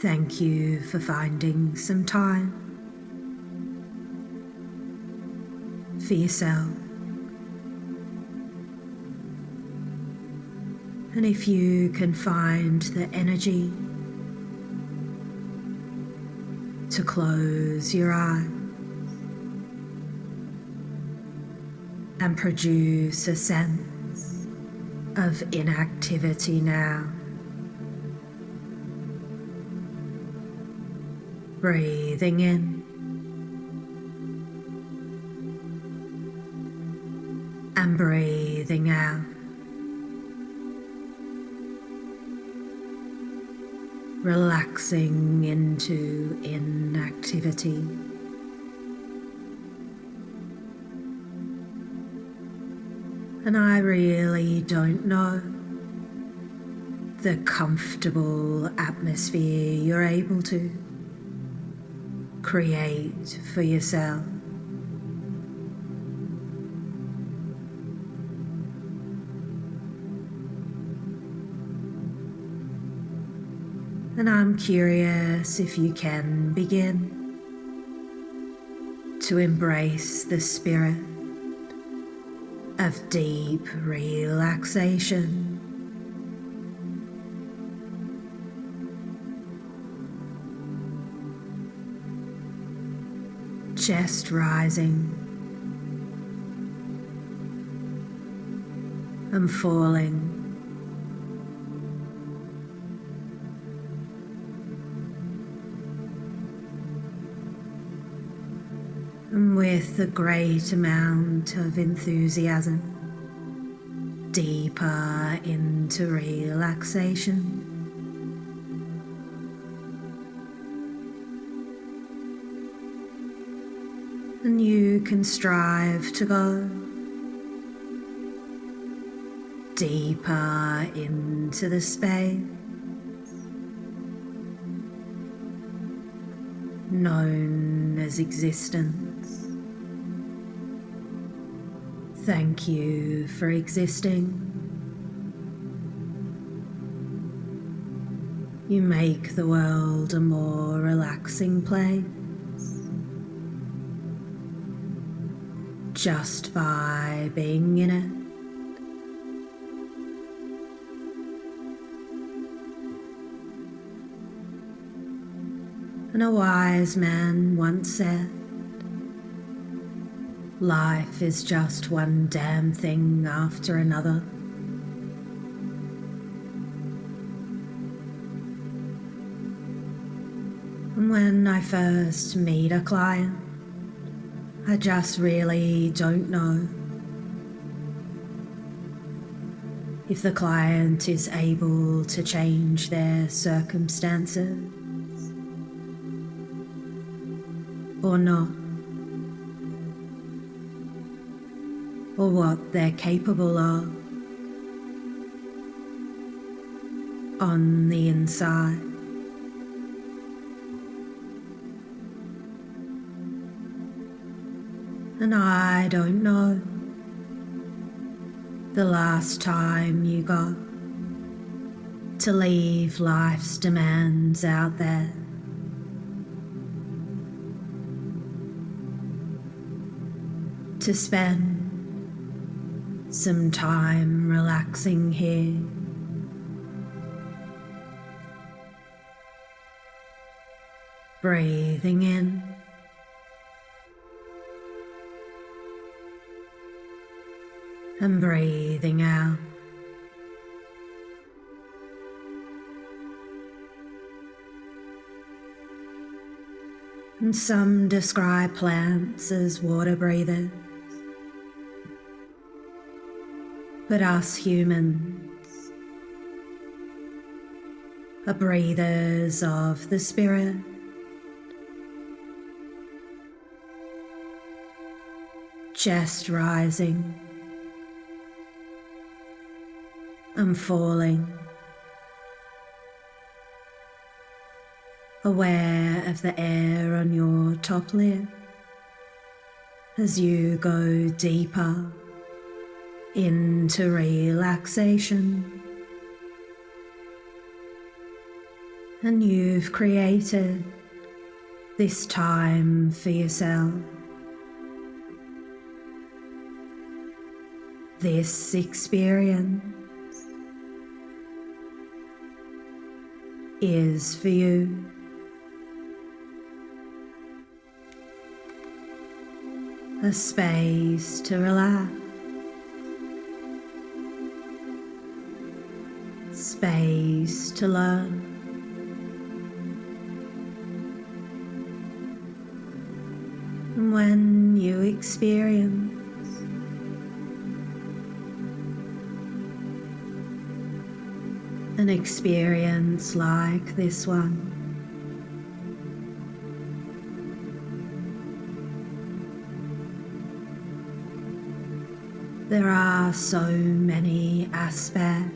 Thank you for finding some time for yourself. And if you can find the energy to close your eyes and produce a sense of inactivity now. Breathing in and breathing out. Relaxing into inactivity. And I really don't know the comfortable atmosphere you're able to create for yourself. And I'm curious if you can begin to embrace the spirit of deep relaxation. Chest rising and falling. And with a great amount of enthusiasm, deeper into relaxation. And you can strive to go deeper into the space known as existence. Thank you for existing. You make the world a more relaxing place just by being in it. And a wise man once said, life is just one damn thing after another. And when I first meet a client, I just really don't know if the client is able to change their circumstances or not, or what they're capable of on the inside. And I don't know the last time you got to leave life's demands out there. To spend some time relaxing here. Breathing in and breathing out. And some describe plants as water breathers, but us humans are breathers of the spirit. Chest rising and falling, aware of the air on your top lip as you go deeper into relaxation. And you've created this time for yourself. This experience is for you. A space to relax, space to learn. And when you experience an experience like this one, there are so many aspects.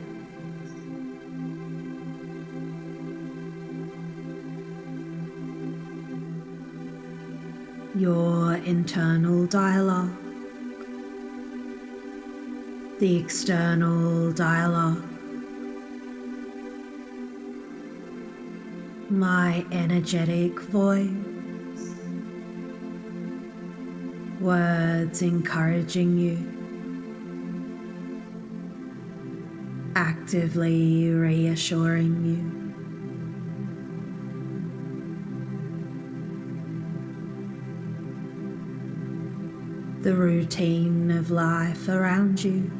Your internal dialogue, the external dialogue, my energetic voice, words encouraging you, actively reassuring you. The routine of life around you,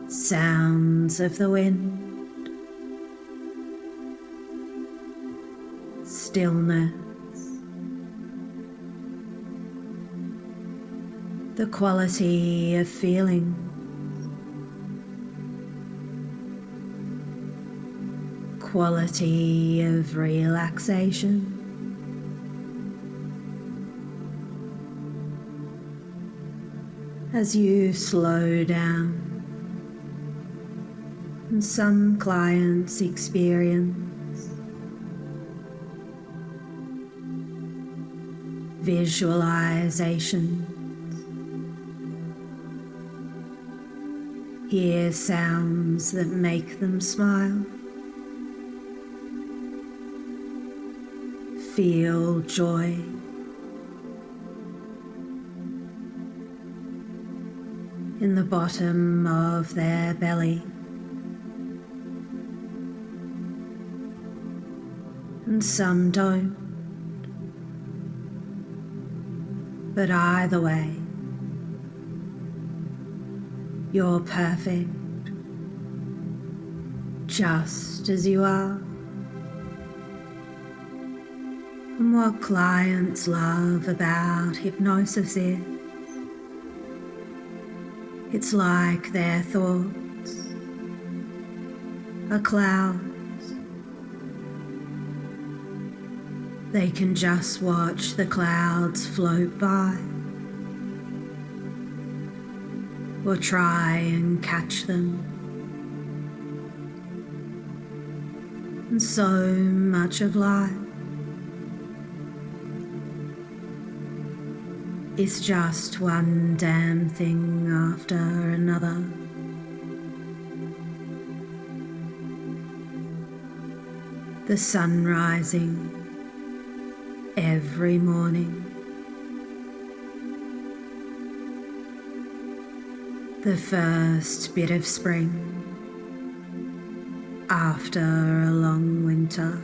sounds of the wind, stillness, the quality of feeling, quality of relaxation. As you slow down, and some clients experience visualization, hear sounds that make them smile, feel joy. In the bottom of their belly, and some don't, but either way, you're perfect, just as you are. And what clients love about hypnosis is, it's like their thoughts are clouds. They can just watch the clouds float by, or try and catch them. And so much of life is just one damn thing after another. The sun rising every morning, the first bit of spring after a long winter,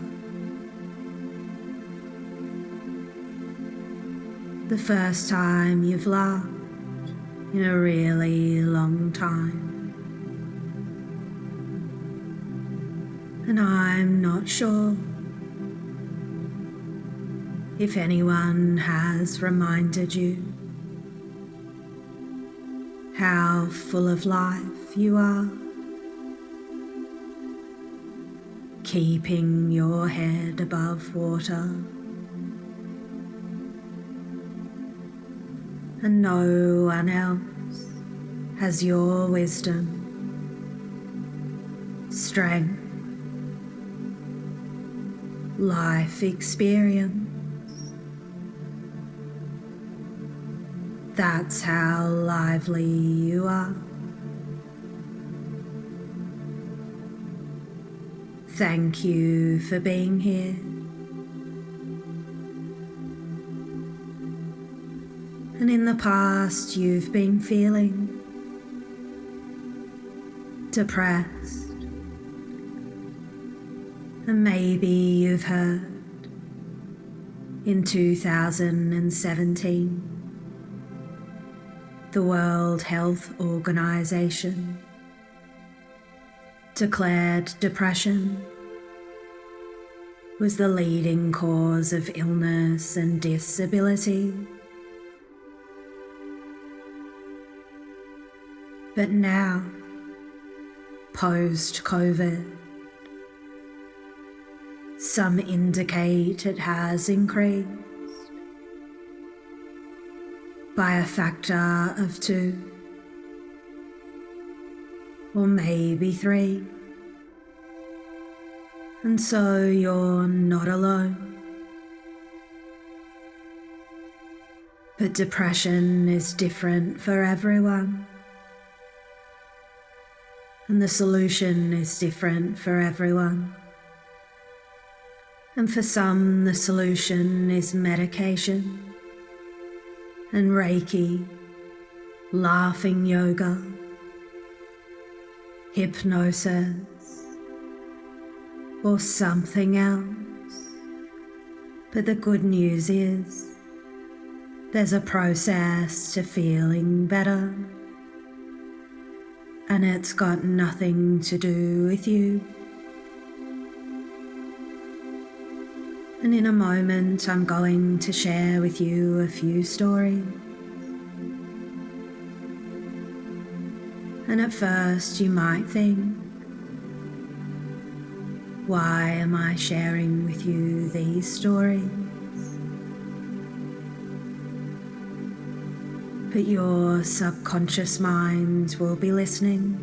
the first time you've laughed in a really long time. And I'm not sure if anyone has reminded you how full of life you are, keeping your head above water. And no one else has your wisdom, strength, life experience. That's how lively you are. Thank you for being here. And in the past, you've been feeling depressed, and maybe you've heard in 2017 the World Health Organization declared depression was the leading cause of illness and disability. But now, post-COVID, some indicate it has increased by a factor of 2 or maybe 3. And so you're not alone. But depression is different for everyone. And the solution is different for everyone. And for some, the solution is medication and Reiki, laughing yoga, hypnosis, or something else. But the good news is there's a process to feeling better, and it's got nothing to do with you. And in a moment, I'm going to share with you a few stories. And at first you might think, why am I sharing with you these stories? But your subconscious mind will be listening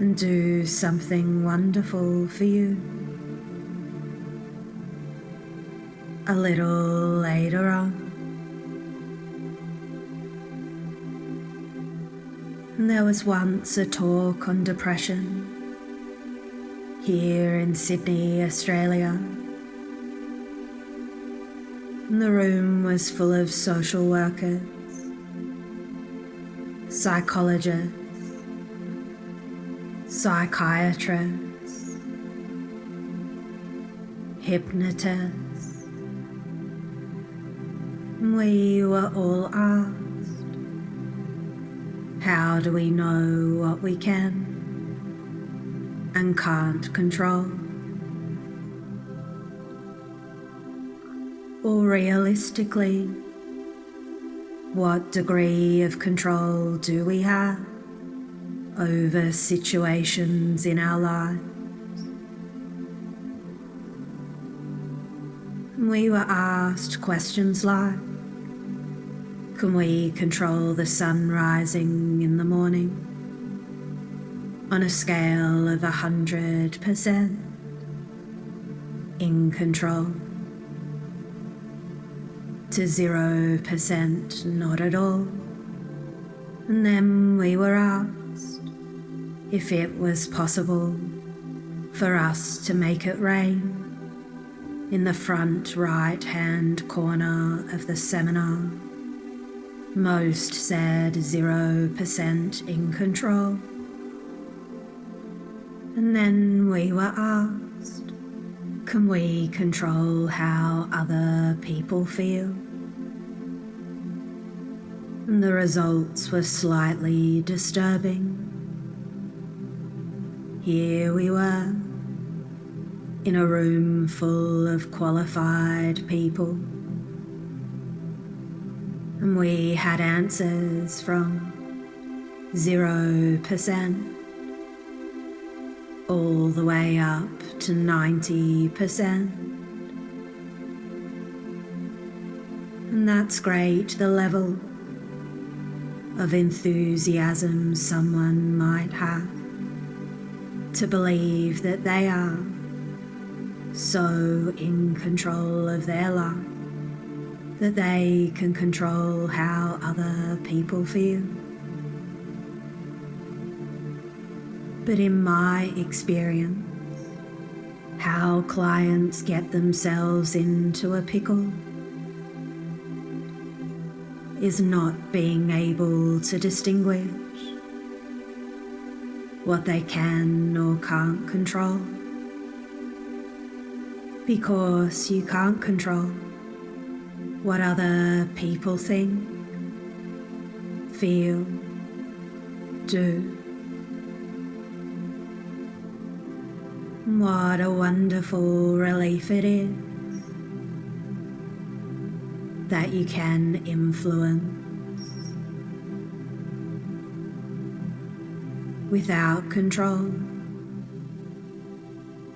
and do something wonderful for you. A little later on. And there was once a talk on depression here in Sydney, Australia. And the room was full of social workers, psychologists, psychiatrists, hypnotists. And we were all asked, how do we know what we can and can't control? Or realistically, what degree of control do we have over situations in our lives? And we were asked questions like, can we control the sun rising in the morning on a scale of 100% in control to 0% not at all? And then we were asked if it was possible for us to make it rain in the front right-hand corner of the seminar. Most said 0% in control. And then we were asked, can we control how other people feel? And the results were slightly disturbing. Here we were, in a room full of qualified people. And we had answers from 0% all the way up to 90%. And that's great, the level of enthusiasm someone might have to believe that they are so in control of their life that they can control how other people feel. But in my experience, how clients get themselves into a pickle is not being able to distinguish what they can or can't control, because you can't control what other people think, feel, do. What a wonderful relief it is that you can influence without control,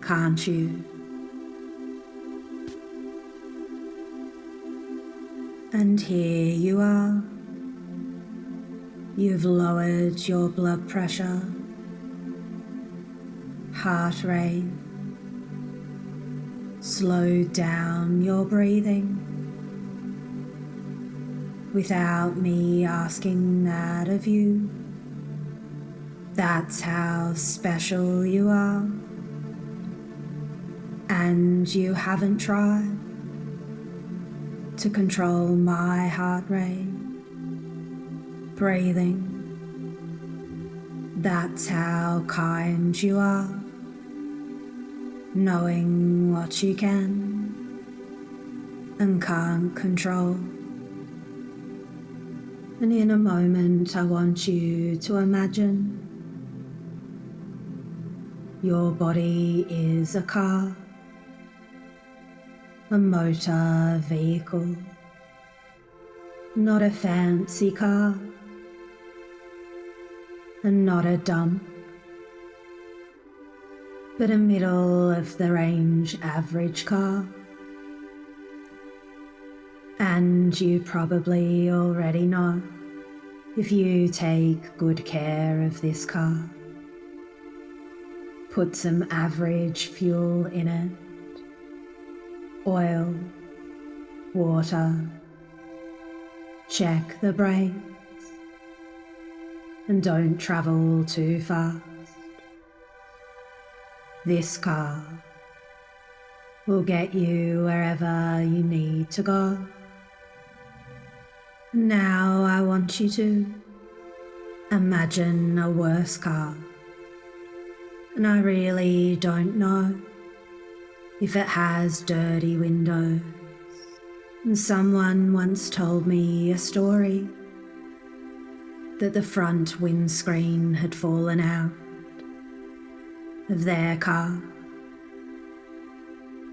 can't you? And here you are. You've lowered your blood pressure, heart rate, slowed down your breathing without me asking that of you. That's how special you are, and you haven't tried to control my heart rate, breathing. That's how kind you are, knowing what you can and can't control. And in a moment, I want you to imagine your body is a car, a motor vehicle, not a fancy car, and not a dump, but a middle of the range average car. And you probably already know, if you take good care of this car, put some average fuel in it, oil, water, check the brakes, and don't travel too fast. This car will get you wherever you need to go. Now I want you to imagine a worse car. And I really don't know if it has dirty windows. And someone once told me a story that the front windscreen had fallen out of their car,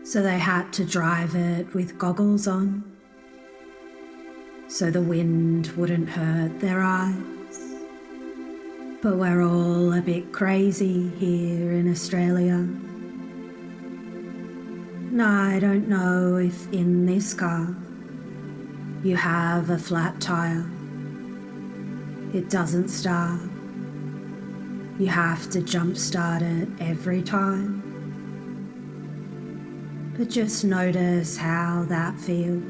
so they had to drive it with goggles on so the wind wouldn't hurt their eyes. But we're all a bit crazy here in Australia. And I don't know if in this car you have a flat tire. It doesn't start. You have to jump start it every time. But just notice how that feels.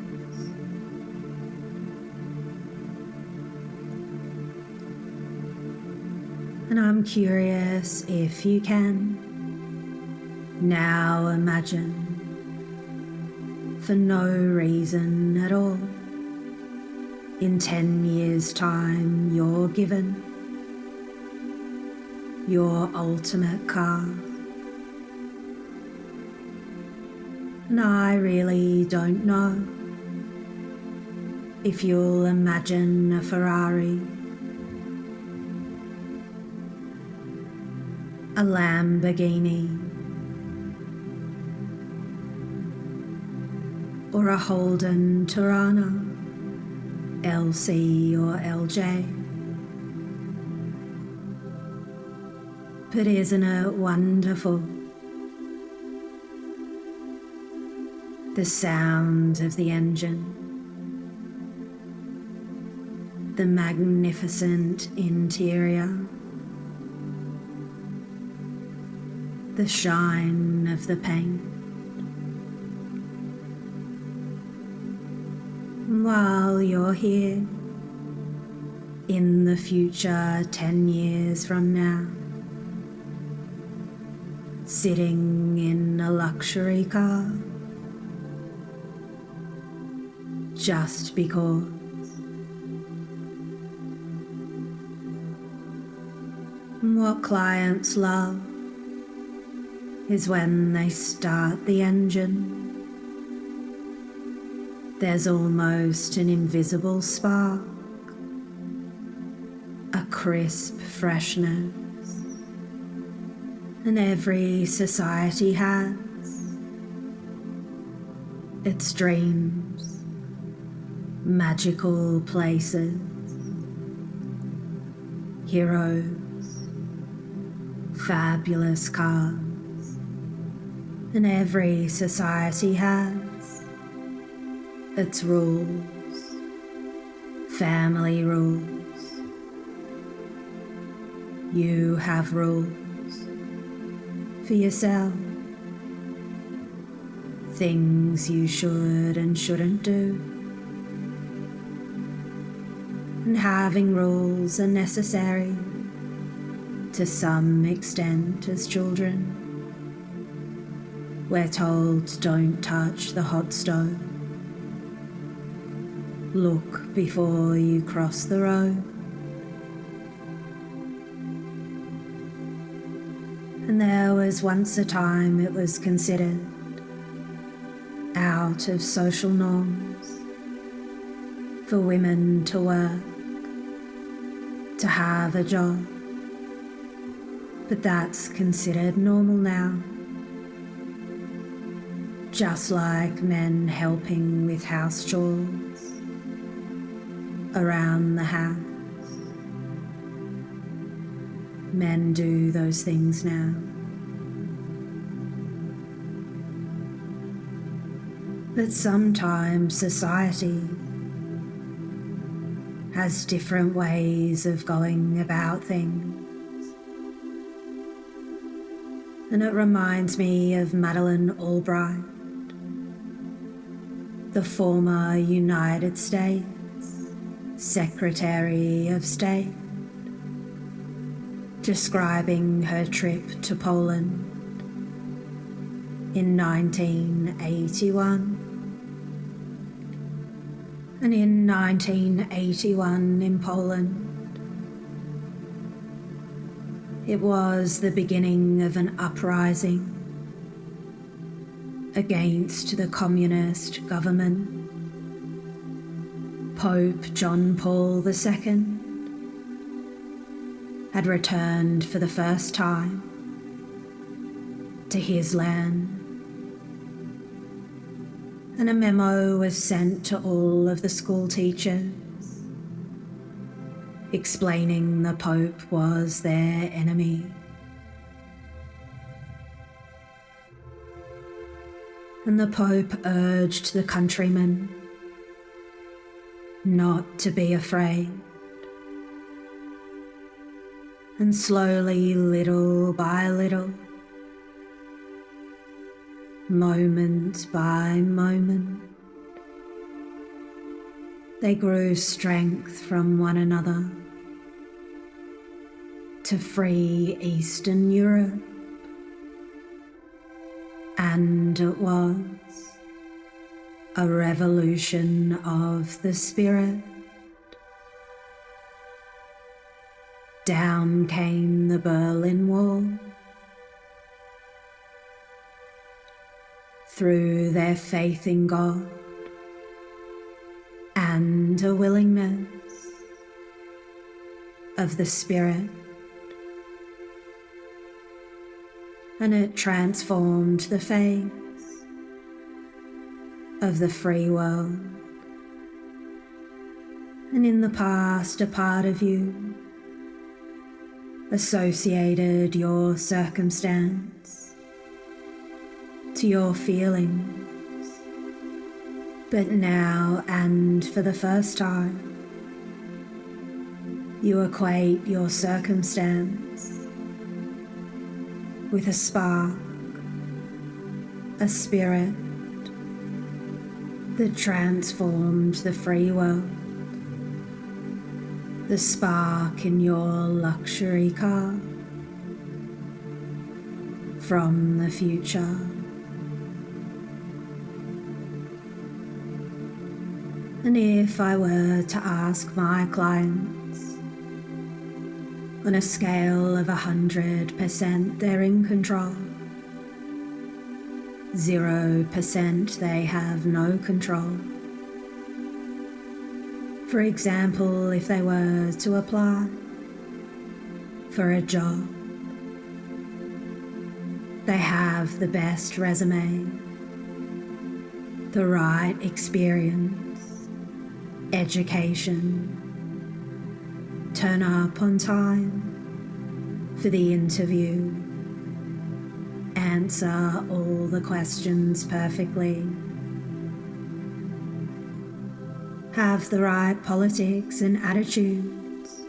And I'm curious if you can now imagine, for no reason at all, in 10 years' time you're given your ultimate car. And I really don't know if you'll imagine a Ferrari, a Lamborghini, or a Holden Torana, LC or LJ. But isn't it wonderful? The sound of the engine, the magnificent interior, the shine of the paint. While you're here, in the future 10 years from now, sitting in a luxury car, just because. What clients love is when they start the engine. There's almost an invisible spark, a crisp freshness, and every society has its dreams, magical places, heroes, fabulous cars, and every society has its rules, family rules. You have rules for yourself, things you should and shouldn't do. And having rules are necessary to some extent as children. We're told don't touch the hot stove. Look before you cross the road. And there was once a time it was considered out of social norms for women to work, to have a job. But that's considered normal now. Just like men helping with house chores around the house. Men do those things now. But sometimes society has different ways of going about things. And it reminds me of Madeleine Albright, the former United States Secretary of State, describing her trip to Poland in 1981. And in 1981 in Poland, it was the beginning of an uprising against the communist government. Pope John Paul II had returned for the first time to his land, and a memo was sent to all of the school teachers explaining the Pope was their enemy. And the Pope urged the countrymen not to be afraid. And slowly, little by little, moment by moment, they grew strength from one another to free Eastern Europe. And it was a revolution of the spirit. Down came the Berlin Wall. Through their faith in God and a willingness of the spirit. And it transformed the face of the free world. And in the past, a part of you associated your circumstance to your feelings. But now, and for the first time, you equate your circumstance with a spark, a spirit that transformed the free world. The spark in your luxury car from the future. And if I were to ask my clients, on a scale of 100% they're in control, 0% they have no control. For example, if they were to apply for a job, they have the best resume, the right experience, education, turn up on time for the interview, answer all the questions perfectly, have the right politics and attitudes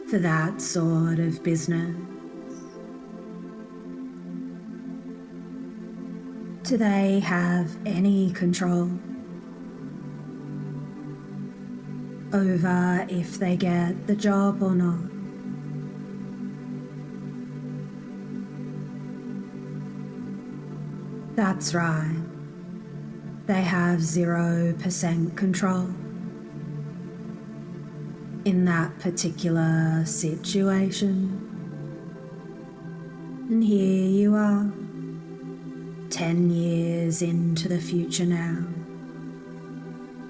for that sort of business. Do they have any control over if they get the job or not? That's right. They have 0% control in that particular situation. And here you are, 10 years into the future now,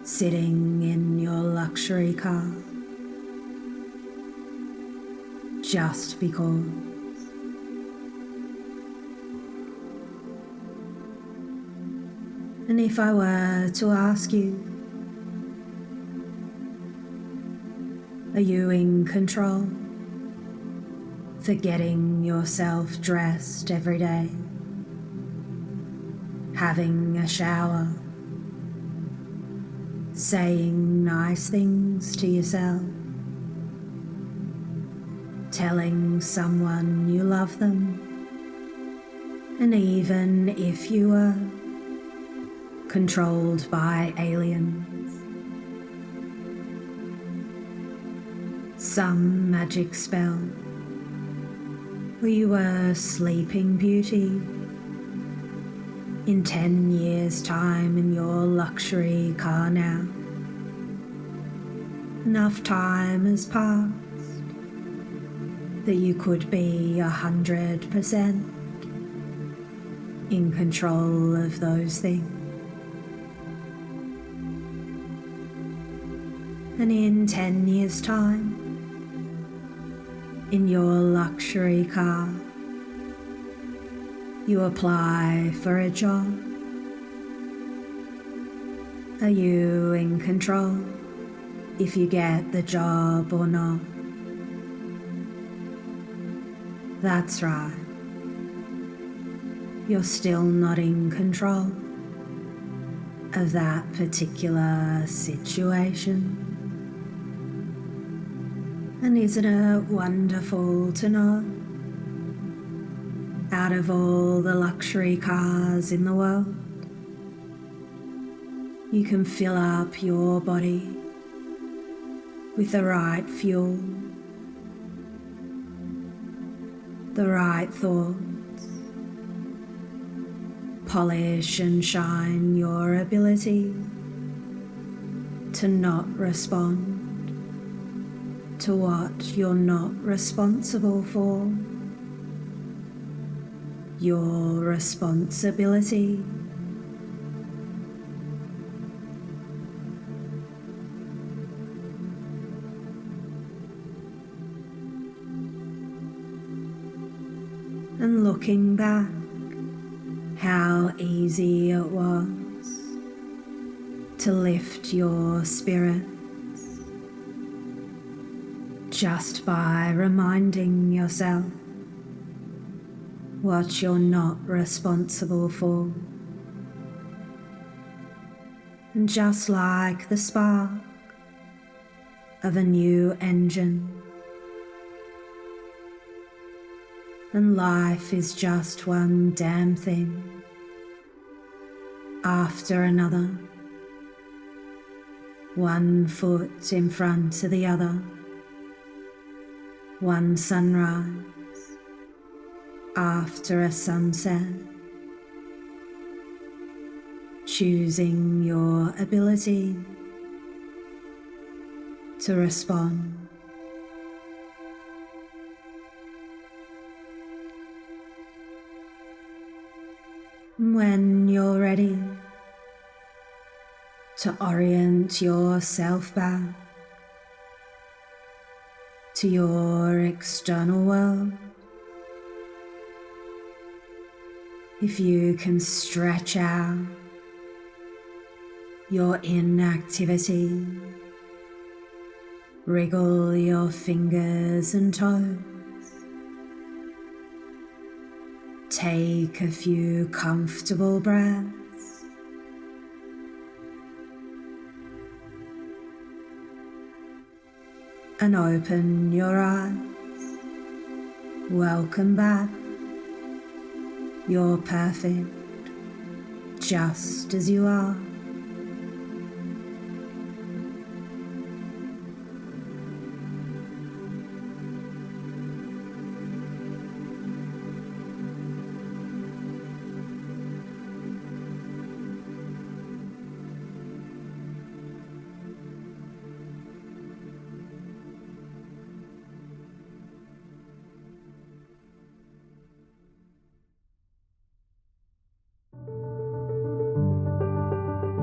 sitting in your luxury car, just because. And if I were to ask you, are you in control for getting yourself dressed every day, having a shower, saying nice things to yourself, telling someone you love them, and even if you were controlled by aliens, some magic spell, where you were Sleeping Beauty in 10 years' time in your luxury car now. Enough time has passed that you could be 100% in control of those things. And in 10 years' time, in your luxury car, you apply for a job. Are you in control if you get the job or not? That's right. You're still not in control of that particular situation. And isn't it wonderful to know, out of all the luxury cars in the world, you can fill up your body with the right fuel, the right thoughts, polish and shine your ability to not respond to what you're not responsible for, your responsibility. And looking back, how easy it was to lift your spirit just by reminding yourself what you're not responsible for. And just like the spark of a new engine, and life is just one damn thing after another, one foot in front of the other, one sunrise after a sunset, choosing your ability to respond. When you're ready to orient yourself back to your external world, if you can stretch out your inactivity, wriggle your fingers and toes, take a few comfortable breaths, and open your eyes. Welcome back. You're perfect, just as you are.